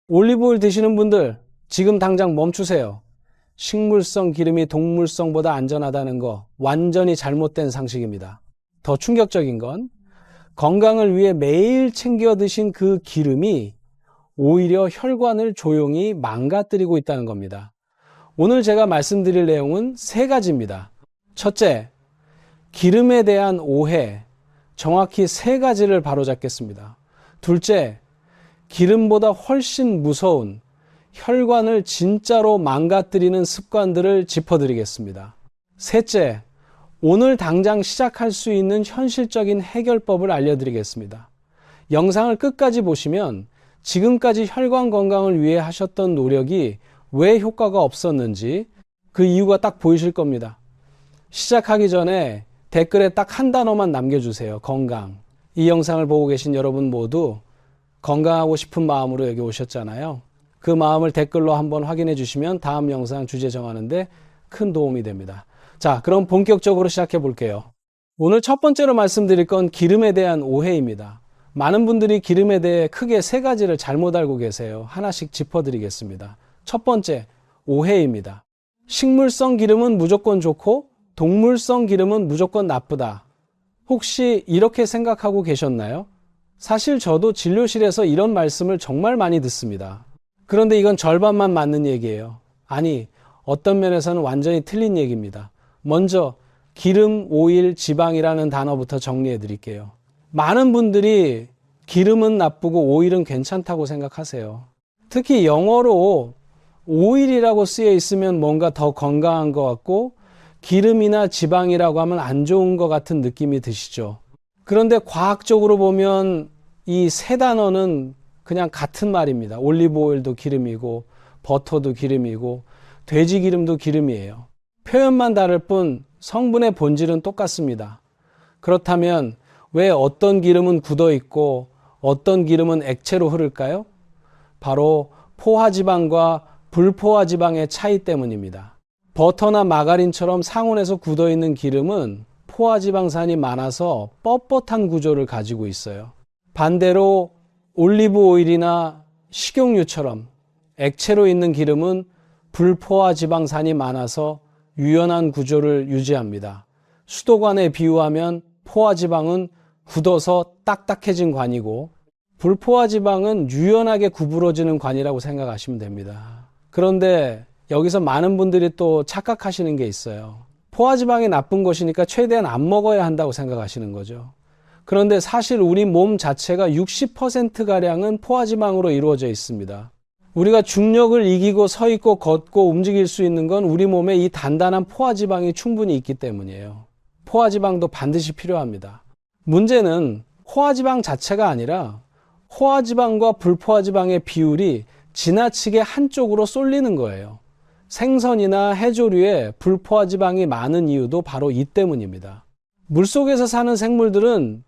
올리브오일 드시는 분들 지금 당장 멈추세요. 식물성 기름이 동물성보다 안전하다는 거 완전히 잘못된 상식입니다. 더 충격적인 건 건강을 위해 매일 챙겨 드신 그 기름이 오히려 혈관을 조용히 망가뜨리고 있다는 겁니다. 오늘 제가 말씀드릴 내용은 세 가지입니다. 첫째, 기름에 대한 오해, 정확히 세 가지를 바로잡겠습니다. 둘째, 기름보다 훨씬 무서운 혈관을 진짜로 망가뜨리는 습관들을 짚어드리겠습니다. 셋째, 오늘 당장 시작할 수 있는 현실적인 해결법을 알려드리겠습니다. 영상을 끝까지 보시면 지금까지 혈관 건강을 위해 하셨던 노력이 왜 효과가 없었는지 그 이유가 딱 보이실 겁니다. 시작하기 전에 댓글에 딱 한 단어만 남겨주세요. 건강. 이 영상을 보고 계신 여러분 모두 건강하고 싶은 마음으로 여기 오셨잖아요. 그 마음을 댓글로 한번 확인해 주시면 다음 영상 주제 정하는데 큰 도움이 됩니다. 자, 그럼 본격적으로 시작해 볼게요. 오늘 첫 번째로 말씀드릴 건 기름에 대한 오해입니다. 많은 분들이 기름에 대해 크게 세 가지를 잘못 알고 계세요. 하나씩 짚어드리겠습니다. 첫 번째, 오해입니다. 식물성 기름은 무조건 좋고 동물성 기름은 무조건 나쁘다. 혹시 이렇게 생각하고 계셨나요? 사실 저도 진료실에서 이런 말씀을 정말 많이 듣습니다. 그런데 이건 절반만 맞는 얘기예요. 아니, 어떤 면에서는 완전히 틀린 얘기입니다. 먼저 기름, 오일, 지방이라는 단어부터 정리해 드릴게요. 많은 분들이 기름은 나쁘고 오일은 괜찮다고 생각하세요. 특히 영어로 오일이라고 쓰여 있으면 뭔가 더 건강한 것 같고 기름이나 지방이라고 하면 안 좋은 것 같은 느낌이 드시죠. 그런데 과학적으로 보면 이 세 단어는 그냥 같은 말입니다. 올리브 오일도 기름이고 버터도 기름이고 돼지 기름도 기름이에요. 표현만 다를 뿐 성분의 본질은 똑같습니다. 그렇다면 왜 어떤 기름은 굳어 있고 어떤 기름은 액체로 흐를까요? 바로 포화지방과 불포화지방의 차이 때문입니다. 버터나 마가린처럼 상온에서 굳어 있는 기름은 포화지방산이 많아서 뻣뻣한 구조를 가지고 있어요. 반대로 올리브 오일이나 식용유처럼 액체로 있는 기름은 불포화지방산이 많아서 유연한 구조를 유지합니다. 수도관에 비유하면 포화지방은 굳어서 딱딱해진 관이고 불포화지방은 유연하게 구부러지는 관이라고 생각하시면 됩니다. 그런데 여기서 많은 분들이 또 착각하시는 게 있어요. 포화지방이 나쁜 것이니까 최대한 안 먹어야 한다고 생각하시는 거죠. 그런데 사실 우리 몸 자체가 60%가량은 포화지방으로 이루어져 있습니다. 우리가 중력을 이기고 서 있고 걷고 움직일 수 있는 건 우리 몸에 이 단단한 포화지방이 충분히 있기 때문이에요. 포화지방도 반드시 필요합니다. 문제는 포화지방 자체가 아니라 포화지방과 불포화지방의 비율이 지나치게 한쪽으로 쏠리는 거예요. 생선이나 해조류에 불포화지방이 많은 이유도 바로 이 때문입니다. 물속에서 사는 생물들은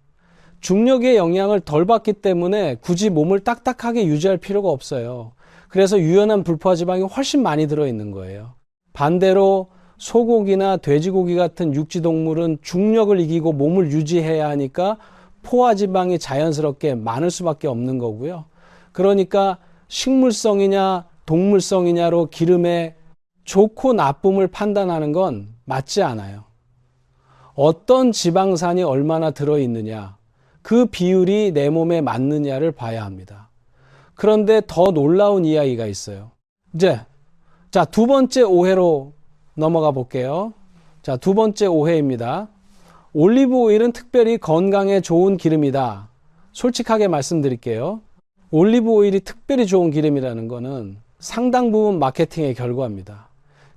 중력의 영향을 덜 받기 때문에 굳이 몸을 딱딱하게 유지할 필요가 없어요. 그래서 유연한 불포화지방이 훨씬 많이 들어있는 거예요. 반대로 소고기나 돼지고기 같은 육지동물은 중력을 이기고 몸을 유지해야 하니까 포화지방이 자연스럽게 많을 수밖에 없는 거고요. 그러니까 식물성이냐 동물성이냐로 기름의 좋고 나쁨을 판단하는 건 맞지 않아요. 어떤 지방산이 얼마나 들어있느냐, 그 비율이 내 몸에 맞느냐를 봐야 합니다. 그런데 더 놀라운 이야기가 있어요. 이제 두 번째 오해로 넘어가 볼게요. 두 번째 오해입니다. 올리브 오일은 특별히 건강에 좋은 기름이다. 솔직하게 말씀드릴게요. 올리브 오일이 특별히 좋은 기름이라는 거는 상당 부분 마케팅의 결과입니다.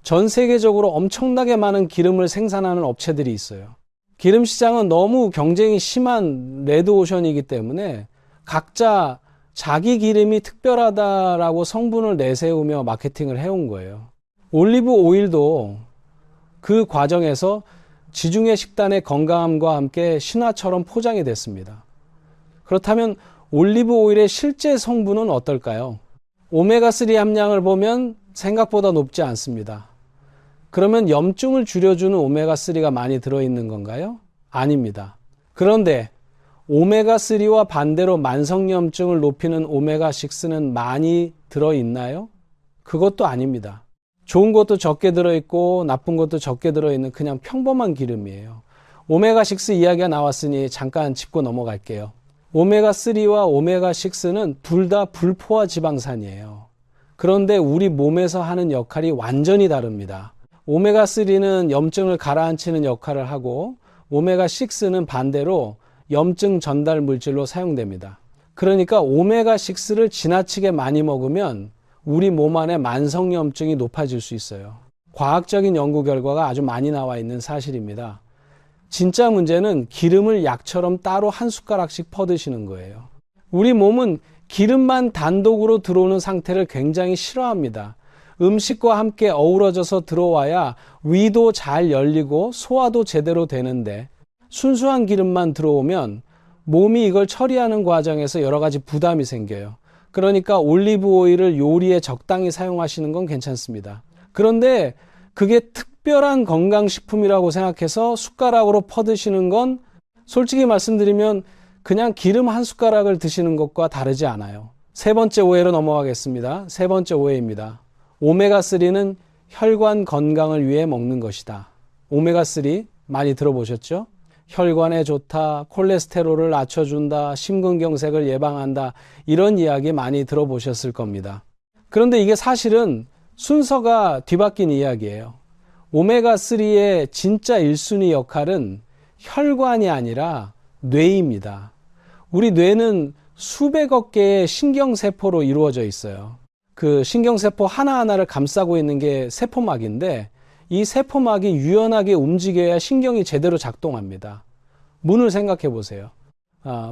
전 세계적으로 엄청나게 많은 기름을 생산하는 업체들이 있어요. 기름 시장은 너무 경쟁이 심한 레드오션이기 때문에 각자 자기 기름이 특별하다라고 성분을 내세우며 마케팅을 해온 거예요. 올리브 오일도 그 과정에서 지중해 식단의 건강함과 함께 신화처럼 포장이 됐습니다. 그렇다면 올리브 오일의 실제 성분은 어떨까요? 오메가3 함량을 보면 생각보다 높지 않습니다. 그러면 염증을 줄여주는 오메가3가 많이 들어있는 건가요? 아닙니다. 그런데 오메가3와 반대로 만성염증을 높이는 오메가6는 많이 들어있나요? 그것도 아닙니다. 좋은 것도 적게 들어있고 나쁜 것도 적게 들어있는 그냥 평범한 기름이에요. 오메가6 이야기가 나왔으니 잠깐 짚고 넘어갈게요. 오메가3와 오메가6는 둘 다 불포화 지방산이에요. 그런데 우리 몸에서 하는 역할이 완전히 다릅니다. 오메가3는 염증을 가라앉히는 역할을 하고 오메가6는 반대로 염증 전달 물질로 사용됩니다. 그러니까 오메가6를 지나치게 많이 먹으면 우리 몸 안에 만성염증이 높아질 수 있어요. 과학적인 연구 결과가 아주 많이 나와 있는 사실입니다. 진짜 문제는 기름을 약처럼 따로 한 숟가락씩 퍼드시는 거예요. 우리 몸은 기름만 단독으로 들어오는 상태를 굉장히 싫어합니다. 음식과 함께 어우러져서 들어와야 위도 잘 열리고 소화도 제대로 되는데 순수한 기름만 들어오면 몸이 이걸 처리하는 과정에서 여러 가지 부담이 생겨요. 그러니까 올리브 오일을 요리에 적당히 사용하시는 건 괜찮습니다. 그런데 그게 특별한 건강식품이라고 생각해서 숟가락으로 퍼드시는 건 솔직히 말씀드리면 그냥 기름 한 숟가락을 드시는 것과 다르지 않아요. 세 번째 오해로 넘어가겠습니다. 세 번째 오해입니다. 오메가3는 혈관 건강을 위해 먹는 것이다. 오메가3 많이 들어보셨죠? 혈관에 좋다, 콜레스테롤을 낮춰준다, 심근경색을 예방한다, 이런 이야기 많이 들어보셨을 겁니다. 그런데 이게 사실은 순서가 뒤바뀐 이야기예요. 오메가3의 진짜 1순위 역할은 혈관이 아니라 뇌입니다. 우리 뇌는 수백억 개의 신경세포로 이루어져 있어요. 그 신경세포 하나하나를 감싸고 있는 게 세포막인데 이 세포막이 유연하게 움직여야 신경이 제대로 작동합니다. 문을 생각해 보세요.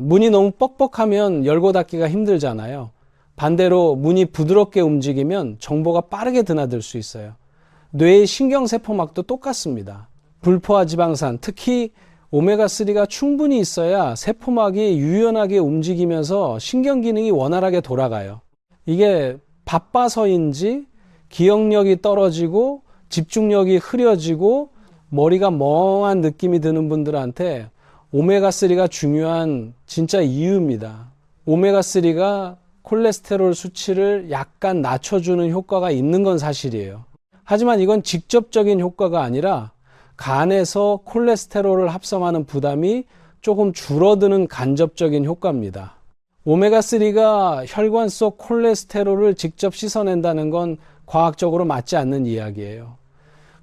문이 너무 뻑뻑하면 열고 닫기가 힘들잖아요. 반대로 문이 부드럽게 움직이면 정보가 빠르게 드나들 수 있어요. 뇌의 신경세포막도 똑같습니다. 불포화 지방산, 특히 오메가3가 충분히 있어야 세포막이 유연하게 움직이면서 신경기능이 원활하게 돌아가요. 이게 바빠서인지 기억력이 떨어지고 집중력이 흐려지고 머리가 멍한 느낌이 드는 분들한테 오메가3가 중요한 진짜 이유입니다. 오메가3가 콜레스테롤 수치를 약간 낮춰주는 효과가 있는 건 사실이에요. 하지만 이건 직접적인 효과가 아니라 간에서 콜레스테롤을 합성하는 부담이 조금 줄어드는 간접적인 효과입니다. 오메가3가 혈관 속 콜레스테롤을 직접 씻어낸다는 건 과학적으로 맞지 않는 이야기예요.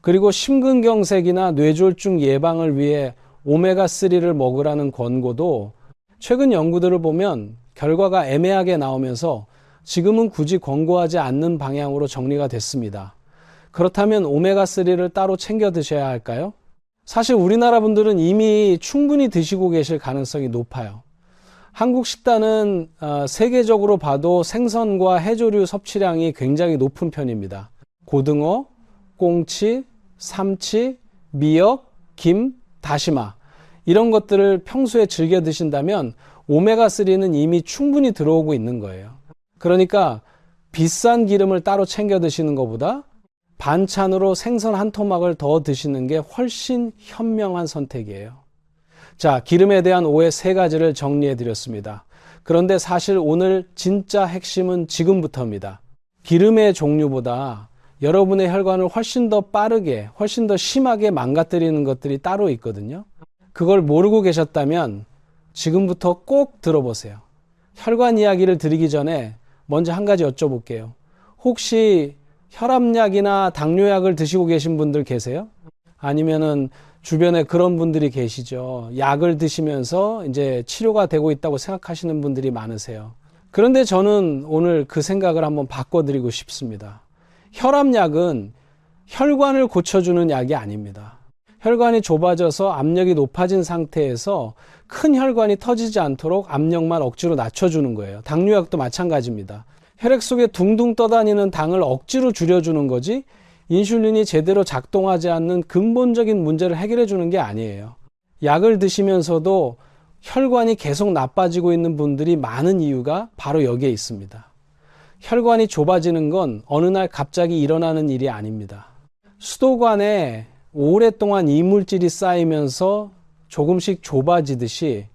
그리고 심근경색이나 뇌졸중 예방을 위해 오메가3를 먹으라는 권고도 최근 연구들을 보면 결과가 애매하게 나오면서 지금은 굳이 권고하지 않는 방향으로 정리가 됐습니다. 그렇다면 오메가3를 따로 챙겨 드셔야 할까요? 사실 우리나라 분들은 이미 충분히 드시고 계실 가능성이 높아요. 한국 식단은 세계적으로 봐도 생선과 해조류 섭취량이 굉장히 높은 편입니다. 고등어, 꽁치, 삼치, 미역, 김, 다시마 이런 것들을 평소에 즐겨 드신다면 오메가3는 이미 충분히 들어오고 있는 거예요. 그러니까 비싼 기름을 따로 챙겨 드시는 것보다 반찬으로 생선 한 토막을 더 드시는 게 훨씬 현명한 선택이에요. 자, 기름에 대한 오해 3가지를 정리해 드렸습니다. 그런데 사실 오늘 진짜 핵심은 지금부터입니다. 기름의 종류보다 여러분의 혈관을 훨씬 더 빠르게, 훨씬 더 심하게 망가뜨리는 것들이 따로 있거든요. 그걸 모르고 계셨다면 지금부터 꼭 들어보세요. 혈관 이야기를 드리기 전에 먼저 한 가지 여쭤볼게요. 혹시 혈압약이나 당뇨약을 드시고 계신 분들 계세요? 아니면은 주변에 그런 분들이 계시죠. 약을 드시면서 이제 치료가 되고 있다고 생각하시는 분들이 많으세요. 그런데 저는 오늘 그 생각을 한번 바꿔드리고 싶습니다. 혈압약은 혈관을 고쳐주는 약이 아닙니다. 혈관이 좁아져서 압력이 높아진 상태에서 큰 혈관이 터지지 않도록 압력만 억지로 낮춰주는 거예요. 당뇨약도 마찬가지입니다. 혈액 속에 둥둥 떠다니는 당을 억지로 줄여주는 거지 인슐린이 제대로 작동하지 않는 근본적인 문제를 해결해 주는 게 아니에요. 약을 드시면서도 혈관이 계속 나빠지고 있는 분들이 많은 이유가 바로 여기에 있습니다. 혈관이 좁아지는 건 어느 날 갑자기 일어나는 일이 아닙니다. 수도관에 오랫동안 이물질이 쌓이면서 조금씩 좁아지듯이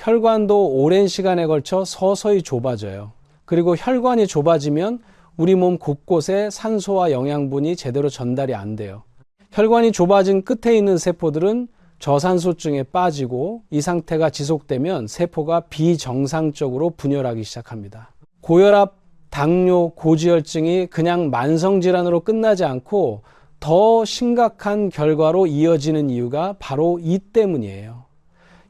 혈관도 오랜 시간에 걸쳐 서서히 좁아져요. 그리고 혈관이 좁아지면 우리 몸 곳곳에 산소와 영양분이 제대로 전달이 안 돼요. 혈관이 좁아진 끝에 있는 세포들은 저산소증에 빠지고 이 상태가 지속되면 세포가 비정상적으로 분열하기 시작합니다. 고혈압, 당뇨, 고지혈증이 그냥 만성질환으로 끝나지 않고 더 심각한 결과로 이어지는 이유가 바로 이 때문이에요.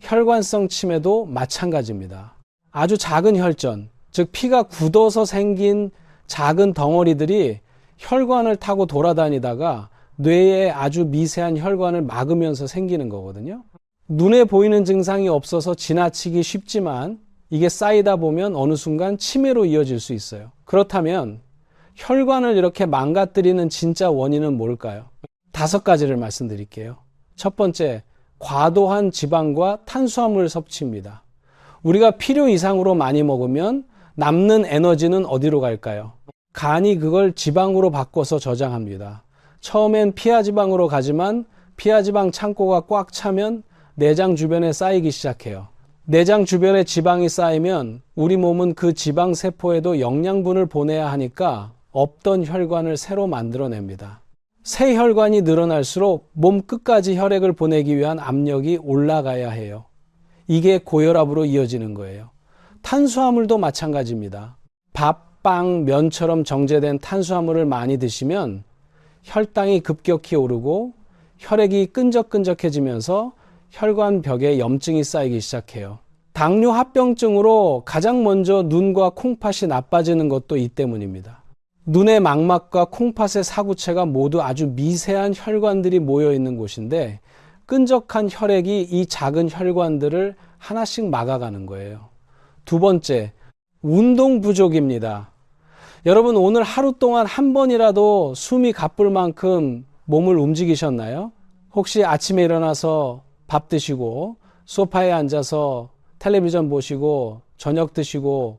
혈관성 치매도 마찬가지입니다. 아주 작은 혈전, 즉 피가 굳어서 생긴 작은 덩어리들이 혈관을 타고 돌아다니다가 뇌에 아주 미세한 혈관을 막으면서 생기는 거거든요. 눈에 보이는 증상이 없어서 지나치기 쉽지만 이게 쌓이다 보면 어느 순간 치매로 이어질 수 있어요. 그렇다면 혈관을 이렇게 망가뜨리는 진짜 원인은 뭘까요? 5가지를 말씀드릴게요. 첫 번째, 과도한 지방과 탄수화물 섭취입니다. 우리가 필요 이상으로 많이 먹으면 남는 에너지는 어디로 갈까요? 간이 그걸 지방으로 바꿔서 저장합니다. 처음엔 피하지방으로 가지만 피하지방 창고가 꽉 차면 내장 주변에 쌓이기 시작해요. 내장 주변에 지방이 쌓이면 우리 몸은 그 지방 세포에도 영양분을 보내야 하니까 없던 혈관을 새로 만들어냅니다. 새 혈관이 늘어날수록 몸 끝까지 혈액을 보내기 위한 압력이 올라가야 해요. 이게 고혈압으로 이어지는 거예요. 탄수화물도 마찬가지입니다. 밥, 빵, 면처럼 정제된 탄수화물을 많이 드시면 혈당이 급격히 오르고 혈액이 끈적끈적해지면서 혈관벽에 염증이 쌓이기 시작해요. 당뇨 합병증으로 가장 먼저 눈과 콩팥이 나빠지는 것도 이 때문입니다. 눈의 망막과 콩팥의 사구체가 모두 아주 미세한 혈관들이 모여 있는 곳인데 끈적한 혈액이 이 작은 혈관들을 하나씩 막아가는 거예요. 두 번째, 운동 부족입니다. 여러분 오늘 하루 동안 한 번이라도 숨이 가쁠 만큼 몸을 움직이셨나요? 혹시 아침에 일어나서 밥 드시고 소파에 앉아서 텔레비전 보시고 저녁 드시고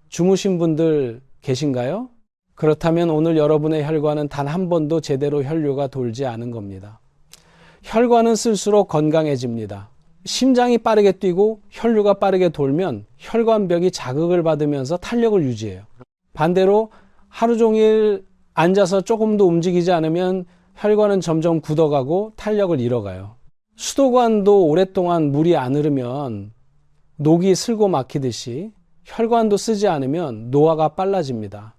주무신 분들 계신가요? 그렇다면 오늘 여러분의 혈관은 단 한 번도 제대로 혈류가 돌지 않은 겁니다. 혈관은 쓸수록 건강해집니다. 심장이 빠르게 뛰고 혈류가 빠르게 돌면 혈관벽이 자극을 받으면서 탄력을 유지해요. 반대로 하루 종일 앉아서 조금도 움직이지 않으면 혈관은 점점 굳어가고 탄력을 잃어가요. 수도관도 오랫동안 물이 안 흐르면 녹이 슬고 막히듯이 혈관도 쓰지 않으면 노화가 빨라집니다.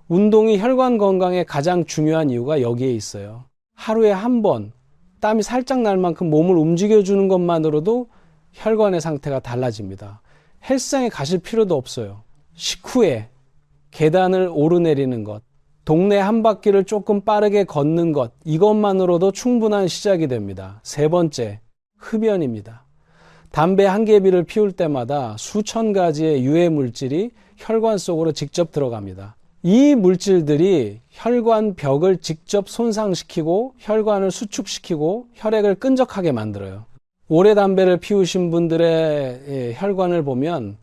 운동이 혈관 건강에 가장 중요한 이유가 여기에 있어요. 하루에 한 번 땀이 살짝 날 만큼 몸을 움직여주는 것만으로도 혈관의 상태가 달라집니다. 헬스장에 가실 필요도 없어요. 식후에 계단을 오르내리는 것, 동네 한 바퀴를 조금 빠르게 걷는 것, 이것만으로도 충분한 시작이 됩니다. 세 번째, 흡연입니다. 담배 한 개비를 피울 때마다 수천 가지의 유해 물질이 혈관 속으로 직접 들어갑니다. 이 물질들이 혈관 벽을 직접 손상시키고 혈관을 수축시키고 혈액을 끈적하게 만들어요. 오래 담배를 피우신 분들의 혈관을 보면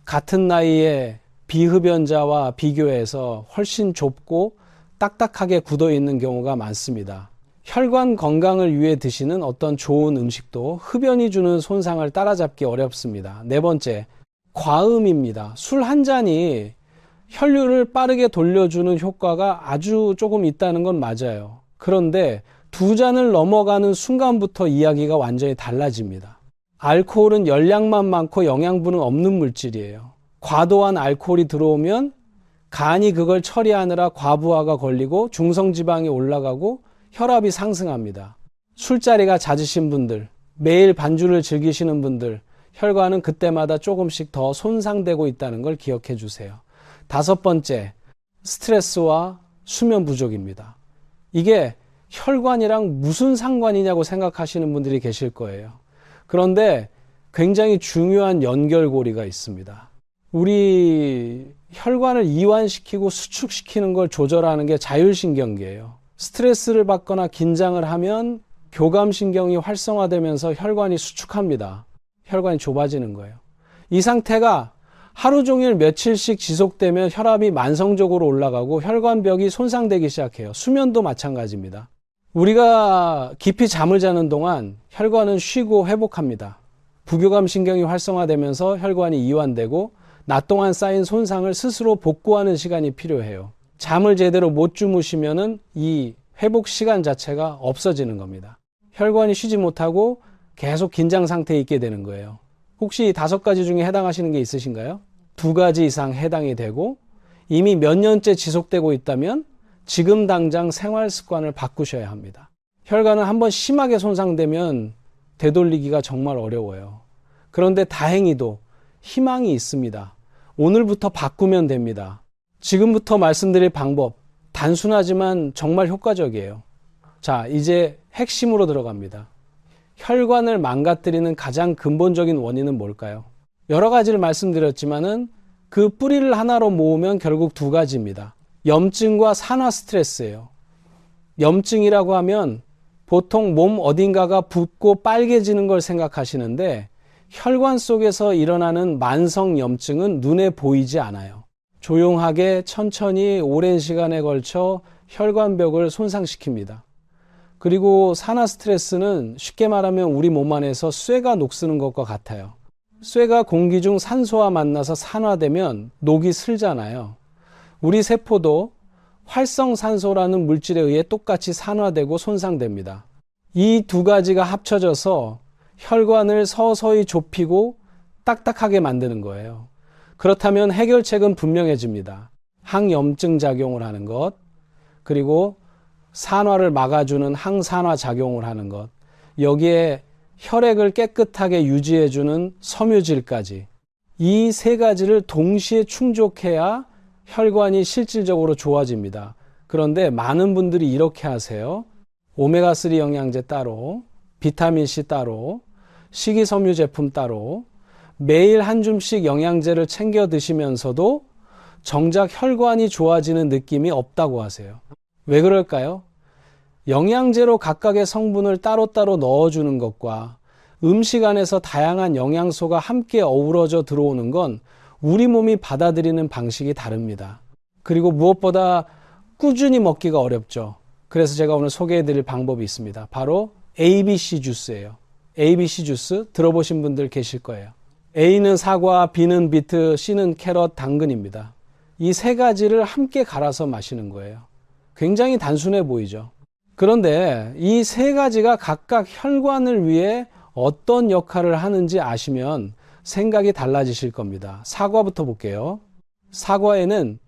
같은 나이에 비흡연자와 비교해서 훨씬 좁고 딱딱하게 굳어 있는 경우가 많습니다. 혈관 건강을 위해 드시는 어떤 좋은 음식도 흡연이 주는 손상을 따라잡기 어렵습니다. 네 번째, 과음입니다. 술 한 잔이 혈류를 빠르게 돌려주는 효과가 아주 조금 있다는 건 맞아요. 그런데 2잔을 넘어가는 순간부터 이야기가 완전히 달라집니다. 알코올은 열량만 많고 영양분은 없는 물질이에요. 과도한 알코올이 들어오면 간이 그걸 처리하느라 과부하가 걸리고 중성지방이 올라가고 혈압이 상승합니다. 술자리가 잦으신 분들, 매일 반주를 즐기시는 분들, 혈관은 그때마다 조금씩 더 손상되고 있다는 걸 기억해 주세요. 5번째, 스트레스와 수면 부족입니다. 이게 혈관이랑 무슨 상관이냐고 생각하시는 분들이 계실 거예요. 그런데 굉장히 중요한 연결고리가 있습니다. 우리 혈관을 이완시키고 수축시키는 걸 조절하는 게 자율신경계예요. 스트레스를 받거나 긴장을 하면 교감신경이 활성화되면서 혈관이 수축합니다. 혈관이 좁아지는 거예요. 이 상태가 하루 종일 며칠씩 지속되면 혈압이 만성적으로 올라가고 혈관벽이 손상되기 시작해요. 수면도 마찬가지입니다. 우리가 깊이 잠을 자는 동안 혈관은 쉬고 회복합니다. 부교감 신경이 활성화되면서 혈관이 이완되고 낮 동안 쌓인 손상을 스스로 복구하는 시간이 필요해요. 잠을 제대로 못 주무시면은 이 회복 시간 자체가 없어지는 겁니다. 혈관이 쉬지 못하고 계속 긴장 상태에 있게 되는 거예요. 혹시 5가지 중에 해당하시는 게 있으신가요? 2가지 이상 해당이 되고 이미 몇 년째 지속되고 있다면 지금 당장 생활 습관을 바꾸셔야 합니다. 혈관은 한번 심하게 손상되면 되돌리기가 정말 어려워요. 그런데 다행히도 희망이 있습니다. 오늘부터 바꾸면 됩니다. 지금부터 말씀드릴 방법, 단순하지만 정말 효과적이에요. 자, 이제 핵심으로 들어갑니다. 혈관을 망가뜨리는 가장 근본적인 원인은 뭘까요? 여러 가지를 말씀드렸지만은 그 뿌리를 하나로 모으면 결국 2가지입니다. 염증과 산화 스트레스예요. 염증이라고 하면 보통 몸 어딘가가 붓고 빨개지는 걸 생각하시는데 혈관 속에서 일어나는 만성 염증은 눈에 보이지 않아요. 조용하게 천천히 오랜 시간에 걸쳐 혈관벽을 손상시킵니다. 그리고 산화 스트레스는 쉽게 말하면 우리 몸 안에서 쇠가 녹쓰는 것과 같아요. 쇠가 공기 중 산소와 만나서 산화되면 녹이 슬잖아요. 우리 세포도 활성산소라는 물질에 의해 똑같이 산화되고 손상됩니다. 이 2가지가 합쳐져서 혈관을 서서히 좁히고 딱딱하게 만드는 거예요. 그렇다면 해결책은 분명해집니다. 항염증 작용을 하는 것, 그리고 산화를 막아주는 항산화 작용을 하는 것, 여기에 혈액을 깨끗하게 유지해주는 섬유질까지, 이 3가지를 동시에 충족해야 혈관이 실질적으로 좋아집니다. 그런데 많은 분들이 이렇게 하세요. 오메가3 영양제 따로, 비타민C 따로, 식이섬유 제품 따로, 매일 한 줌씩 영양제를 챙겨 드시면서도 정작 혈관이 좋아지는 느낌이 없다고 하세요. 왜 그럴까요? 영양제로 각각의 성분을 따로따로 넣어주는 것과 음식 안에서 다양한 영양소가 함께 어우러져 들어오는 건 우리 몸이 받아들이는 방식이 다릅니다. 그리고 무엇보다 꾸준히 먹기가 어렵죠. 그래서 제가 오늘 소개해드릴 방법이 있습니다. 바로 ABC 주스예요. ABC 주스 들어보신 분들 계실 거예요. A는 사과, B는 비트, C는 캐럿, 당근입니다. 이 3가지를 함께 갈아서 마시는 거예요. 굉장히 단순해 보이죠. 그런데 이 3가지가 각각 혈관을 위해 어떤 역할을 하는지 아시면 생각이 달라지실 겁니다. 사과부터 볼게요. 사과에는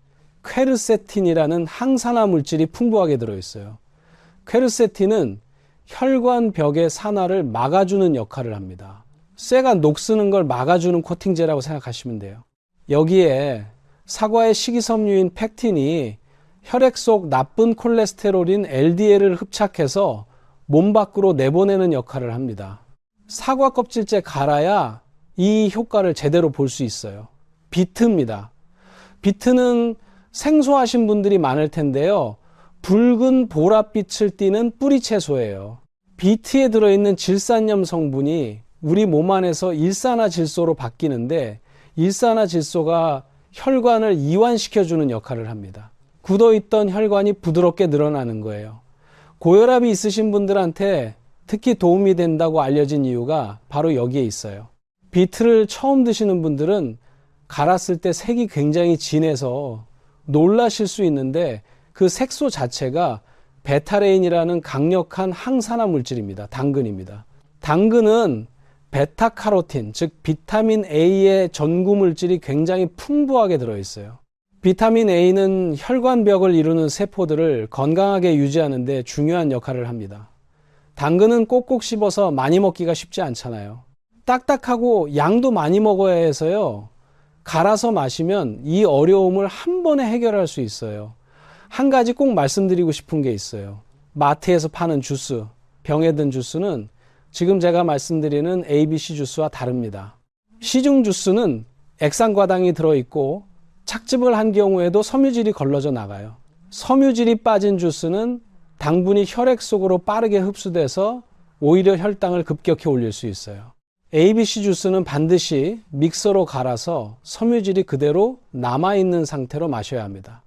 퀘르세틴이라는 항산화 물질이 풍부하게 들어있어요. 퀘르세틴은 혈관벽의 산화를 막아주는 역할을 합니다. 쇠가 녹쓰는 걸 막아주는 코팅제라고 생각하시면 돼요. 여기에 사과의 식이섬유인 팩틴이 혈액 속 나쁜 콜레스테롤인 LDL을 흡착해서 몸 밖으로 내보내는 역할을 합니다. 사과 껍질째 갈아야 이 효과를 제대로 볼 수 있어요. 비트입니다. 비트는 생소하신 분들이 많을 텐데요. 붉은 보랏빛을 띠는 뿌리 채소예요. 비트에 들어있는 질산염 성분이 우리 몸 안에서 일산화질소로 바뀌는데 일산화질소가 혈관을 이완시켜주는 역할을 합니다. 굳어있던 혈관이 부드럽게 늘어나는 거예요. 고혈압이 있으신 분들한테 특히 도움이 된다고 알려진 이유가 바로 여기에 있어요. 비트를 처음 드시는 분들은 갈았을 때 색이 굉장히 진해서 놀라실 수 있는데 그 색소 자체가 베타레인이라는 강력한 항산화 물질입니다. 당근입니다. 당근은 베타카로틴, 즉 비타민 A의 전구 물질이 굉장히 풍부하게 들어있어요. 비타민 A는 혈관벽을 이루는 세포들을 건강하게 유지하는 데 중요한 역할을 합니다. 당근은 꼭꼭 씹어서 많이 먹기가 쉽지 않잖아요. 딱딱하고 양도 많이 먹어야 해서요. 갈아서 마시면 이 어려움을 한 번에 해결할 수 있어요. 한 가지 꼭 말씀드리고 싶은 게 있어요. 마트에서 파는 주스, 병에 든 주스는 지금 제가 말씀드리는 ABC 주스와 다릅니다. 시중 주스는 액상과당이 들어있고 착즙을 한 경우에도 섬유질이 걸러져 나가요. 섬유질이 빠진 주스는 당분이 혈액 속으로 빠르게 흡수돼서 오히려 혈당을 급격히 올릴 수 있어요. ABC 주스는 반드시 믹서로 갈아서 섬유질이 그대로 남아있는 상태로 마셔야 합니다.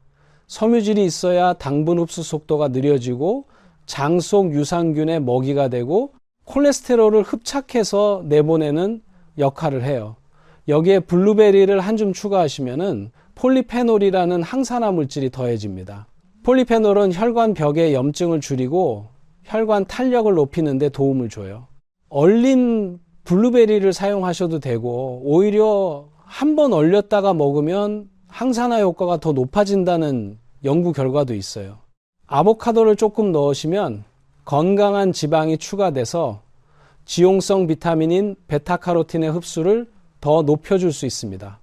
섬유질이 있어야 당분 흡수 속도가 느려지고 장 속 유산균의 먹이가 되고 콜레스테롤을 흡착해서 내보내는 역할을 해요. 여기에 블루베리를 한 줌 추가하시면은 폴리페놀이라는 항산화 물질이 더해집니다. 폴리페놀은 혈관 벽의 염증을 줄이고 혈관 탄력을 높이는 데 도움을 줘요. 얼린 블루베리를 사용하셔도 되고, 오히려 한번 얼렸다가 먹으면 항산화 효과가 더 높아진다는 연구 결과도 있어요. 아보카도를 조금 넣으시면 건강한 지방이 추가돼서 지용성 비타민인 베타카로틴의 흡수를 더 높여줄 수 있습니다.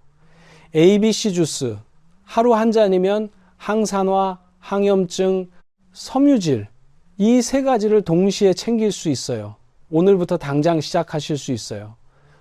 ABC 주스 하루 한 잔이면 항산화, 항염증, 섬유질 이 세 가지를 동시에 챙길 수 있어요. 오늘부터 당장 시작하실 수 있어요.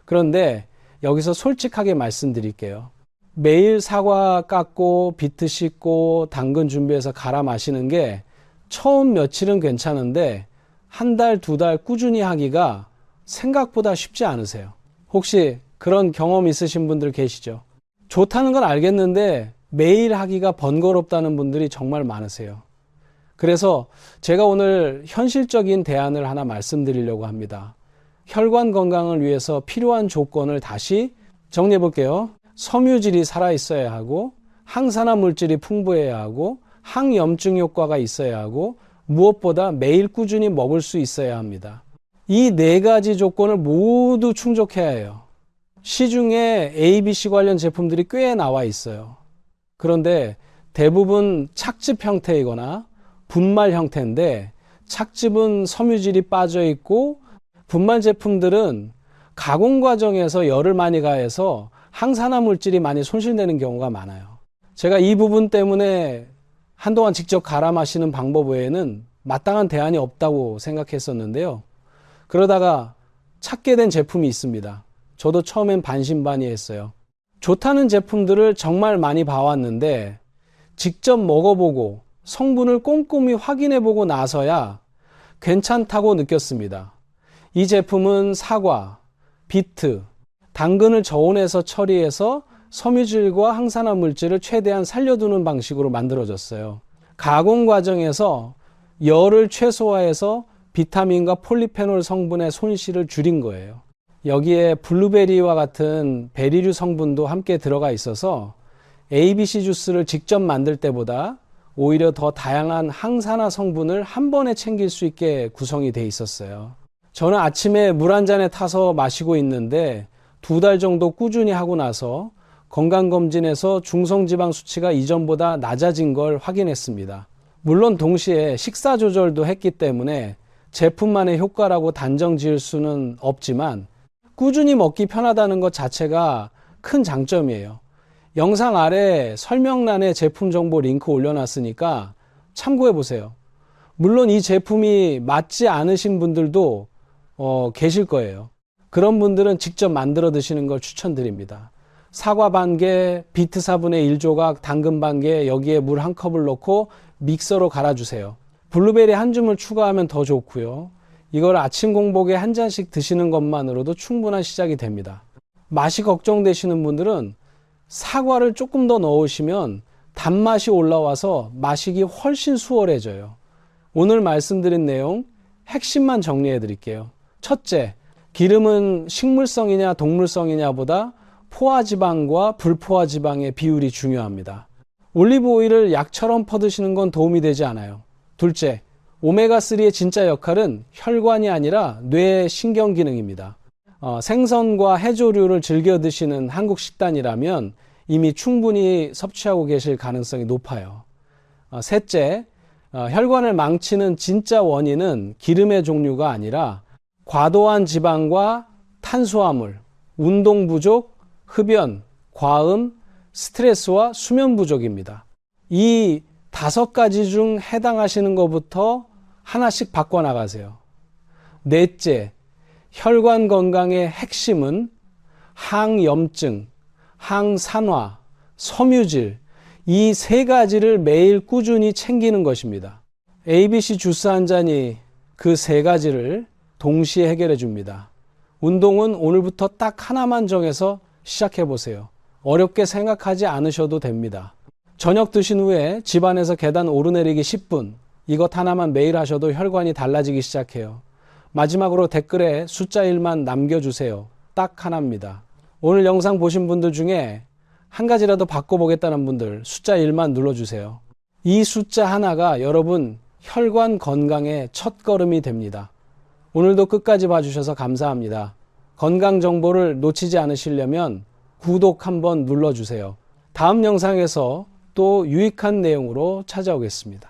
그런데 여기서 솔직하게 말씀드릴게요. 매일 사과 깎고 비트 씻고 당근 준비해서 갈아 마시는 게 처음 며칠은 괜찮은데 한 달, 두 달 꾸준히 하기가 생각보다 쉽지 않으세요. 혹시 그런 경험 있으신 분들 계시죠? 좋다는 건 알겠는데 매일 하기가 번거롭다는 분들이 정말 많으세요. 그래서 제가 오늘 현실적인 대안을 하나 말씀드리려고 합니다. 혈관 건강을 위해서 필요한 조건을 다시 정리해 볼게요. 섬유질이 살아있어야 하고, 항산화 물질이 풍부해야 하고, 항염증 효과가 있어야 하고, 무엇보다 매일 꾸준히 먹을 수 있어야 합니다. 이 네 가지 조건을 모두 충족해야 해요. 시중에 ABC 관련 제품들이 꽤 나와 있어요. 그런데 대부분 착즙 형태이거나 분말 형태인데, 착즙은 섬유질이 빠져 있고 분말 제품들은 가공 과정에서 열을 많이 가해서 항산화 물질이 많이 손실되는 경우가 많아요. 제가 이 부분 때문에 한동안 직접 갈아 마시는 방법 외에는 마땅한 대안이 없다고 생각했었는데요. 그러다가 찾게 된 제품이 있습니다. 저도 처음엔 반신반의했어요. 좋다는 제품들을 정말 많이 봐왔는데 직접 먹어보고 성분을 꼼꼼히 확인해보고 나서야 괜찮다고 느꼈습니다. 이 제품은 사과, 비트, 당근을 저온에서 처리해서 섬유질과 항산화 물질을 최대한 살려두는 방식으로 만들어졌어요. 가공 과정에서 열을 최소화해서 비타민과 폴리페놀 성분의 손실을 줄인 거예요. 여기에 블루베리와 같은 베리류 성분도 함께 들어가 있어서 ABC 주스를 직접 만들 때보다 오히려 더 다양한 항산화 성분을 한 번에 챙길 수 있게 구성이 돼 있었어요. 저는 아침에 물 한 잔에 타서 마시고 있는데 2달 정도 꾸준히 하고 나서 건강검진에서 중성지방 수치가 이전보다 낮아진 걸 확인했습니다. 물론 동시에 식사 조절도 했기 때문에 제품만의 효과라고 단정 지을 수는 없지만 꾸준히 먹기 편하다는 것 자체가 큰 장점이에요. 영상 아래 설명란에 제품 정보 링크 올려놨으니까 참고해 보세요. 물론 이 제품이 맞지 않으신 분들도 계실 거예요. 그런 분들은 직접 만들어 드시는 걸 추천드립니다. 사과 반 개, 비트 4분의 1 조각, 당근 반 개, 여기에 물 한 컵을 넣고 믹서로 갈아주세요. 블루베리 한 줌을 추가하면 더 좋고요. 이걸 아침 공복에 한 잔씩 드시는 것만으로도 충분한 시작이 됩니다. 맛이 걱정되시는 분들은 사과를 조금 더 넣으시면 단맛이 올라와서 마시기 훨씬 수월해져요. 오늘 말씀드린 내용 핵심만 정리해 드릴게요. 첫째, 기름은 식물성이냐 동물성이냐보다 포화지방과 불포화지방의 비율이 중요합니다. 올리브 오일을 약처럼 퍼드시는 건 도움이 되지 않아요. 둘째, 오메가3의 진짜 역할은 혈관이 아니라 뇌 신경 기능입니다. 생선과 해조류를 즐겨 드시는 한국 식단이라면 이미 충분히 섭취하고 계실 가능성이 높아요. 셋째, 혈관을 망치는 진짜 원인은 기름의 종류가 아니라 과도한 지방과 탄수화물, 운동 부족, 흡연, 과음, 스트레스와 수면 부족입니다. 이 5가지 중 해당하시는 것부터 하나씩 바꿔나가세요. 넷째, 혈관 건강의 핵심은 항염증, 항산화, 섬유질 이 3가지를 매일 꾸준히 챙기는 것입니다. ABC 주스 한 잔이 그 3가지를 동시에 해결해 줍니다. 운동은 오늘부터 딱 하나만 정해서 시작해 보세요. 어렵게 생각하지 않으셔도 됩니다. 저녁 드신 후에 집안에서 계단 오르내리기 10분 이것 하나만 매일 하셔도 혈관이 달라지기 시작해요. 마지막으로 댓글에 숫자 1만 남겨주세요. 딱 하나입니다. 오늘 영상 보신 분들 중에 한 가지라도 바꿔보겠다는 분들 숫자 1만 눌러주세요. 이 숫자 하나가 여러분 혈관 건강의 첫걸음이 됩니다. 오늘도 끝까지 봐주셔서 감사합니다. 건강 정보를 놓치지 않으시려면 구독 한번 눌러주세요. 다음 영상에서 또 유익한 내용으로 찾아오겠습니다.